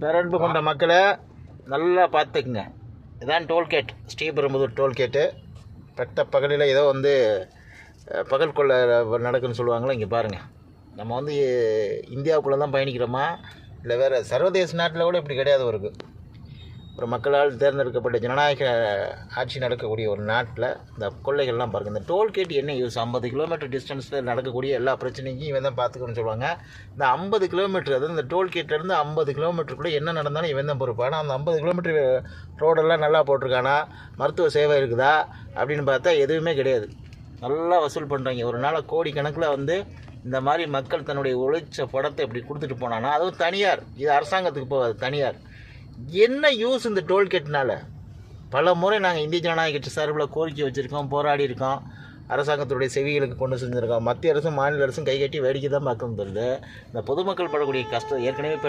பேரன்பு கொண்ட மக்களை நல்லா பார்த்துக்குங்க. இதான் டோல்கேட், ஸ்ரீபெரும்புதூர் டோல்கேட்டு. பெட்ட பகலில் ஏதோ வந்து பகல் கொள்ளை நடக்குன்னு சொல்லுவாங்களோ. இங்கே பாருங்கள், நம்ம வந்து இந்தியாவுக்குள்ளே தான் பயணிக்கிறோமா இல்லை வேறு சர்வதேச நாட்டில் கூட இப்படி கிடையாது. ஒரு மக்களால் தேர்ந்தெடுக்கப்பட்ட ஜனநாயக ஆட்சி நடக்கக்கூடிய ஒரு நாட்டில் இந்த கொள்ளைகள்லாம் பாருங்கள். இந்த டோல்கேட் என்ன யூஸ்? 50 கிலோமீட்டர் டிஸ்டன்ஸில் நடக்கக்கூடிய எல்லா பிரச்சனைக்கும் இவன் தான் பார்த்துக்கணும்னு சொல்லுவாங்க. இந்த 50 கிலோமீட்டர், அதாவது இந்த டோல்கேட்லேருந்து 50 கிலோமீட்டருக்குள்ளே என்ன நடந்தாலும் இவன் தான் பொறுப்பு. ஆனால் அந்த 50 கிலோமீட்டர் ரோடெல்லாம் நல்லா போட்டிருக்கானா, மருத்துவ சேவை இருக்குதா அப்படின்னு பார்த்தா எதுவுமே கிடையாது. நல்லா வசூல் பண்ணுறாங்க. ஒரு நாள் கோடிக்கணக்கில் வந்து இந்த மாதிரி மக்கள் தன்னுடைய உழைச்ச படத்தை இப்படி கொடுத்துட்டு போனான்னா, அதுவும் தனியார், இது அரசாங்கத்துக்கு போகாது, தனியார். என்ன யூஸ் இந்த டோல்கேட்னால்? பல முறை நாங்கள் இந்திய ஜனநாயக கட்சி சார்பில் கோரிக்கை வச்சுருக்கோம், போராடி இருக்கோம், அரசாங்கத்துடைய செவிகளுக்கு கொண்டு செஞ்சுருக்கோம். மத்திய அரசும் மாநில அரசும் கைகட்டி வேடிக்கை தான் பார்க்கணும். இந்த பொதுமக்கள் படக்கூடிய கஷ்டம் ஏற்கனவே